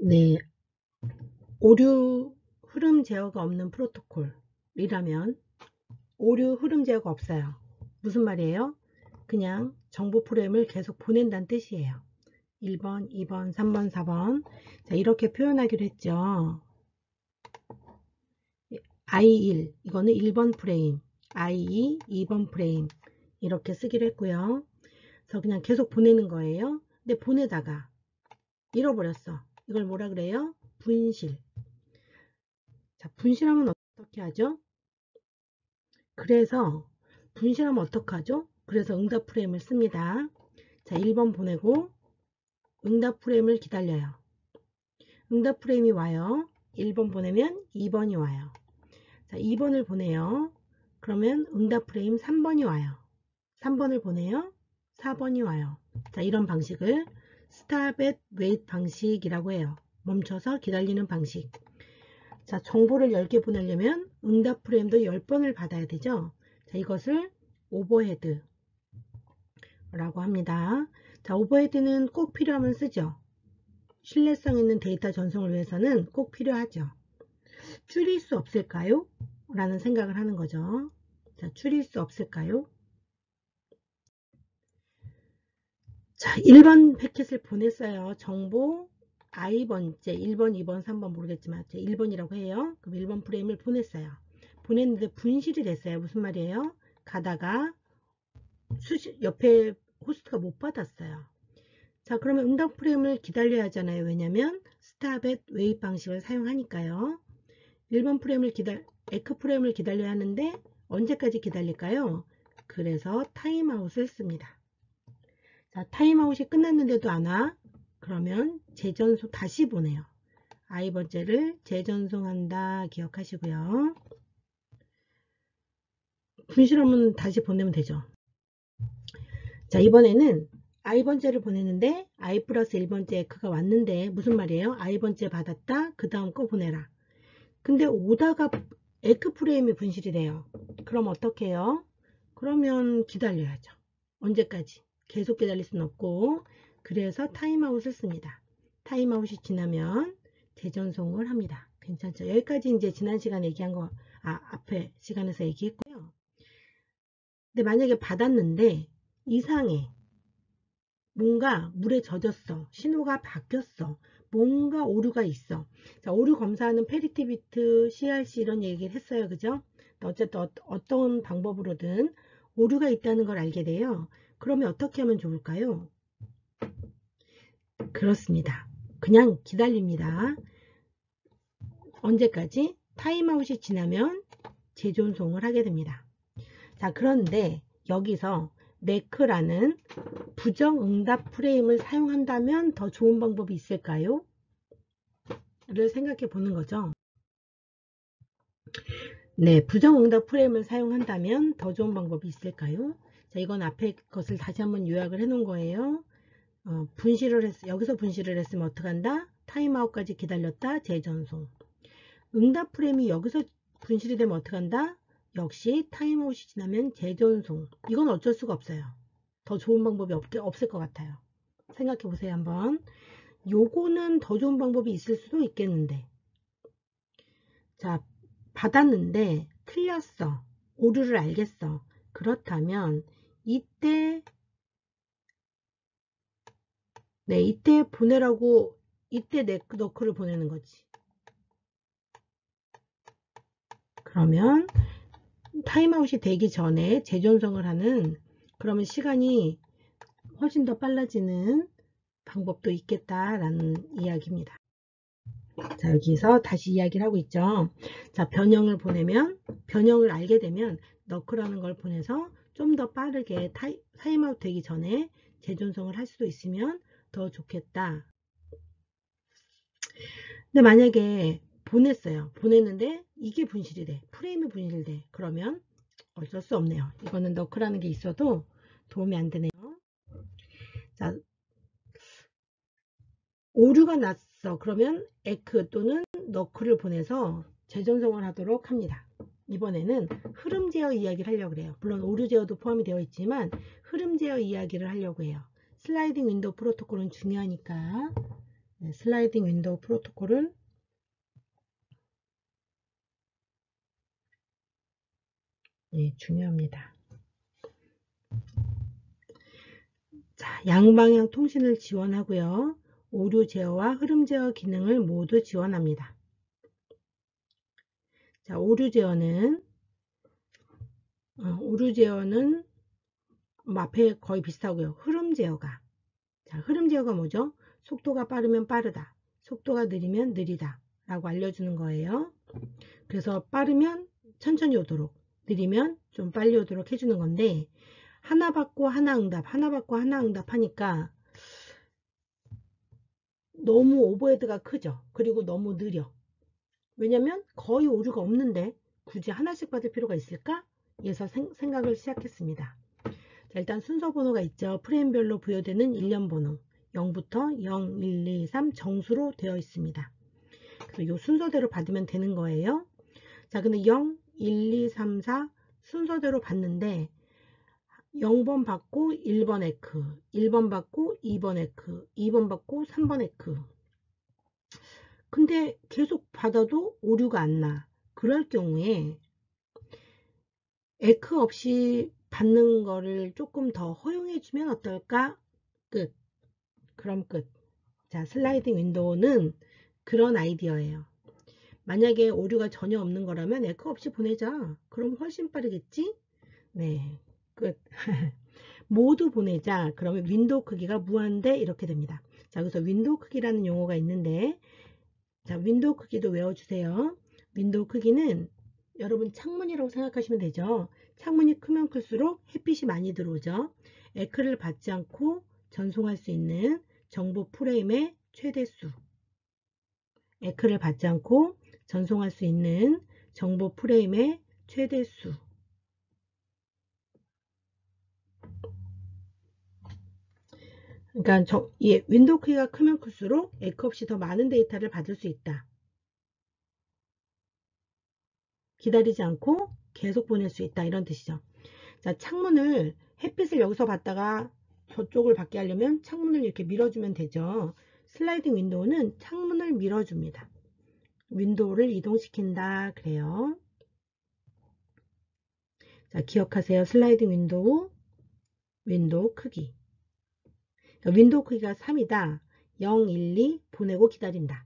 네, 오류 흐름 제어가 없는 프로토콜이라면 오류 흐름 제어가 없어요. 무슨 말이에요? 그냥 정보 프레임을 계속 보낸다는 뜻이에요. 1번, 2번, 3번, 4번. 자, 이렇게 표현하기로 했죠. I1, 이거는 1번 프레임, I2, 2번 프레임 이렇게 쓰기로 했고요. 그래서 그냥 계속 보내는 거예요. 근데 보내다가 잃어버렸어. 이걸 뭐라 그래요? 분실. 자, 분실하면 어떻게 하죠? 그래서 분실하면 어떡하죠? 그래서 응답 프레임을 씁니다. 자, 1번 보내고 응답 프레임을 기다려요. 응답 프레임이 와요. 1번 보내면 2번이 와요. 자, 2번을 보내요. 그러면 응답 프레임 3번이 와요. 3번을 보내요. 4번이 와요. 자, 이런 방식을 Stop at Wait 방식이라고 해요. 멈춰서 기다리는 방식. 자, 정보를 10개 보내려면 응답 프레임도 10번을 받아야 되죠. 자, 이것을 오버헤드 라고 합니다. 자, 오버헤드는 꼭 필요하면 쓰죠. 신뢰성 있는 데이터 전송을 위해서는 꼭 필요하죠. 줄일 수 없을까요? 라는 생각을 하는 거죠. 자, 줄일 수 없을까요? 자, 1번 패킷을 보냈어요. 정보 I번째, 1번, 2번, 3번 모르겠지만 1번이라고 해요. 그럼 1번 프레임을 보냈어요. 보냈는데 분실이 됐어요. 무슨 말이에요? 가다가 옆에 호스트가 못 받았어요. 자, 그러면 응답 프레임을 기다려야 하잖아요. 왜냐면 스탑 앳 웨이트 방식을 사용하니까요. 1번 프레임을 에크 프레임을 기다려야 하는데 언제까지 기다릴까요? 그래서 타임아웃을 씁니다. 자, 타임아웃이 끝났는데도 안 와. 그러면 재전송 다시 보내요. I번째를 재전송한다 기억하시고요. 분실하면 다시 보내면 되죠. 자, 이번에는 I번째를 보내는데 I 플러스 1번째 에크가 왔는데 무슨 말이에요? I번째 받았다. 그 다음 거 보내라. 근데 오다가 에크 프레임이 분실이 돼요. 그럼 어떻게 해요? 그러면 기다려야죠. 언제까지? 계속 기다릴 수는 없고 그래서 타임아웃을 씁니다. 타임아웃이 지나면 재전송을 합니다. 괜찮죠? 여기까지 이제 지난 시간에 얘기한 거 앞에 시간에서 얘기했고요. 근데 만약에 받았는데 이상해. 뭔가 물에 젖었어. 신호가 바뀌었어. 뭔가 오류가 있어. 자, 오류 검사하는 페리티비트, CRC 이런 얘기를 했어요. 그죠? 어쨌든 어떤 방법으로든 오류가 있다는 걸 알게 돼요. 그러면 어떻게 하면 좋을까요? 그렇습니다. 그냥 기다립니다. 언제까지? 타임아웃이 지나면 재존송을 하게 됩니다. 자, 그런데 여기서 네크라는 부정응답 프레임을 사용한다면 더 좋은 방법이 있을까요? 를 생각해 보는 거죠. 네, 부정응답 프레임을 사용한다면 더 좋은 방법이 있을까요? 자, 이건 앞에 것을 다시 한번 요약을 해 놓은 거예요. 여기서 분실을 했으면 어떡한다? 타임아웃까지 기다렸다, 재전송. 응답 프레임이 여기서 분실이 되면 어떡한다? 역시 타임아웃이 지나면 재전송. 이건 어쩔 수가 없어요. 더 좋은 방법이 없을 것 같아요. 생각해 보세요, 한번. 요거는 더 좋은 방법이 있을 수도 있겠는데. 자, 받았는데 틀렸어. 오류를 알겠어. 그렇다면 이때 이때 보내라고 이때 너클을 보내는 거지. 그러면 타임아웃이 되기 전에 재전송을 하는 그러면 시간이 훨씬 더 빨라지는 방법도 있겠다라는 이야기입니다. 자, 여기서 다시 이야기를 하고 있죠. 자, 변형을 보내면 변형을 알게 되면 너클라는 걸 보내서 좀 더 빠르게 타임아웃 되기 전에 재존송을 할 수도 있으면 더 좋겠다. 근데 만약에 보냈어요. 보냈는데 이게 분실이 돼. 프레임이 분실돼. 그러면 어쩔 수 없네요. 이거는 너클라는 게 있어도 도움이 안 되네요. 자, 오류가 났어. 그러면 에크 또는 너클을 보내서 재전송을 하도록 합니다. 이번에는 흐름 제어 이야기를 하려고 해요. 물론 오류 제어도 포함이 되어 있지만 흐름 제어 이야기를 하려고 해요. 슬라이딩 윈도우 프로토콜은 중요하니까 슬라이딩 윈도우 프로토콜은 중요합니다. 자, 양방향 통신을 지원하고요. 오류 제어와 흐름 제어 기능을 모두 지원합니다. 자, 오류 제어는 앞에 거의 비슷하고요. 흐름 제어가. 자, 흐름 제어가 뭐죠? 속도가 빠르면 빠르다. 속도가 느리면 느리다. 라고 알려주는 거예요. 그래서 빠르면 천천히 오도록, 느리면 좀 빨리 오도록 해주는 건데, 하나 받고 하나 응답, 하나 받고 하나 응답 하니까 너무 오버헤드가 크죠. 그리고 너무 느려. 왜냐면 거의 오류가 없는데 굳이 하나씩 받을 필요가 있을까? 그래서 생각을 시작했습니다. 자, 일단 순서 번호가 있죠. 프레임별로 부여되는 일련 번호 0부터 0, 1, 2, 3 정수로 되어 있습니다. 그래서 이 순서대로 받으면 되는 거예요. 자, 근데 0, 1, 2, 3, 4 순서대로 받는데 0번 받고 1번 에크, 1번 받고 2번 에크, 2번 받고 3번 에크. 근데 계속 받아도 오류가 안 나. 그럴 경우에 에크 없이 받는 거를 조금 더 허용해 주면 어떨까? 끝. 그럼 끝. 자, 슬라이딩 윈도우는 그런 아이디어예요. 만약에 오류가 전혀 없는 거라면 에크 없이 보내자. 그럼 훨씬 빠르겠지? 네, 끝. 모두 보내자. 그러면 윈도우 크기가 무한대 이렇게 됩니다. 자, 그래서 윈도우 크기라는 용어가 있는데, 자, 윈도우 크기도 외워주세요. 윈도우 크기는 여러분 창문이라고 생각하시면 되죠. 창문이 크면 클수록 햇빛이 많이 들어오죠. 에크를 받지 않고 전송할 수 있는 정보 프레임의 최대수. 에크를 받지 않고 전송할 수 있는 정보 프레임의 최대수. 그러니까 윈도우 크기가 크면 클수록 에크 없이 더 많은 데이터를 받을 수 있다. 기다리지 않고 계속 보낼 수 있다. 이런 뜻이죠. 자, 창문을 햇빛을 여기서 받다가 저쪽을 받게 하려면 창문을 이렇게 밀어주면 되죠. 슬라이딩 윈도우는 창문을 밀어줍니다. 윈도우를 이동시킨다. 그래요. 자, 기억하세요. 슬라이딩 윈도우 크기. 윈도우 크기가 3이다. 0, 1, 2 보내고 기다린다.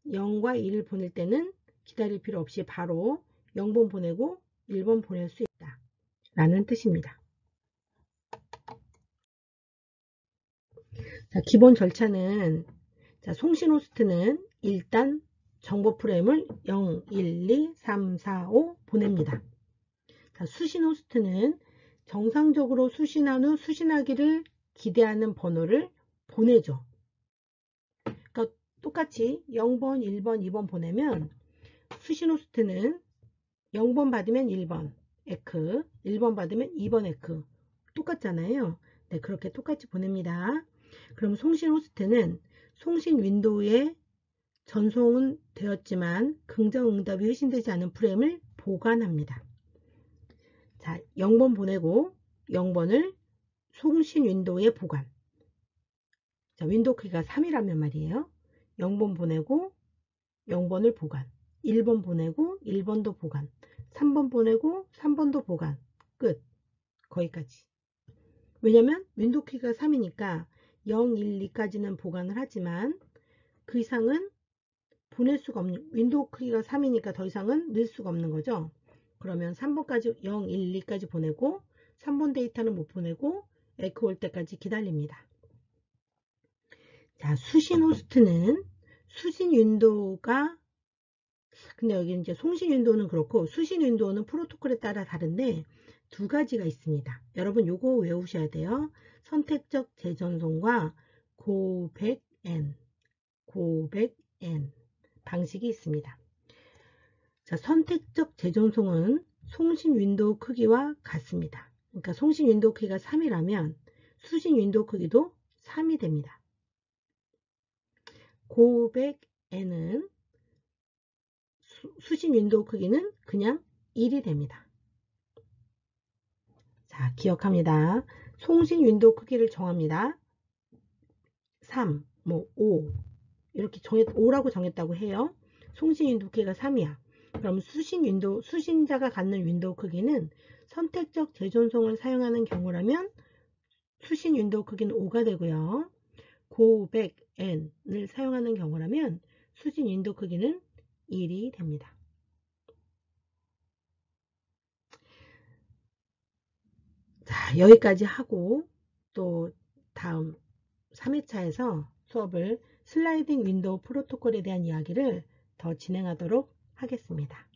0과 1을 보낼 때는 기다릴 필요 없이 바로 0번 보내고 1번 보낼 수 있다. 라는 뜻입니다. 자, 기본 절차는, 자, 송신 호스트는 일단 정보 프레임을 0, 1, 2, 3, 4, 5 보냅니다. 자, 수신 호스트는 정상적으로 수신한 후 수신하기를 기대하는 번호를 보내죠. 그러니까 똑같이 0번, 1번, 2번 보내면 수신 호스트는 0번 받으면 1번 에크, 1번 받으면 2번 에크. 똑같잖아요. 네, 그렇게 똑같이 보냅니다. 그럼 송신 호스트는 송신 윈도우에 전송은 되었지만 긍정응답이 회신되지 않은 프레임을 보관합니다. 자, 0번 보내고 0번을 송신 윈도우에 보관. 자, 윈도우 크기가 3이라면 말이에요. 0번 보내고 0번을 보관. 1번 보내고 1번도 보관. 3번 보내고 3번도 보관. 끝. 거기까지. 왜냐면 윈도우 키가 3이니까 0, 1, 2까지는 보관을 하지만 그 이상은 보낼 수가 없는, 윈도우 크기가 3이니까 더 이상은 넣을 수가 없는 거죠. 그러면 3번까지 0, 1, 2까지 보내고 3번 데이터는 못 보내고 에크 올 때까지 기다립니다. 자, 수신 호스트는 수신 윈도우가, 근데 여기 이제 송신 윈도우는 그렇고 수신 윈도우는 프로토콜에 따라 다른데 두 가지가 있습니다. 여러분 요거 외우셔야 돼요. 선택적 재전송과 고백N 방식이 있습니다. 자, 선택적 재전송은 송신 윈도우 크기와 같습니다. 그러니까 송신 윈도우 크기가 3이라면 수신 윈도우 크기도 3이 됩니다. 고백N은 수신 윈도우 크기는 그냥 1이 됩니다. 자, 기억합니다. 송신 윈도우 크기를 정합니다. 3, 5, 이렇게 5라고 정했다고 해요. 송신 윈도우 크기가 3이야. 그럼 수신자가 갖는 윈도우 크기는 선택적 재존송을 사용하는 경우라면 수신 윈도우 크기는 5가 되고요. 고백N을 사용하는 경우라면 수신 윈도우 크기는 1이 됩니다. 자, 여기까지 하고 또 다음 3회차에서 수업을 슬라이딩 윈도우 프로토콜에 대한 이야기를 더 진행하도록 하겠습니다.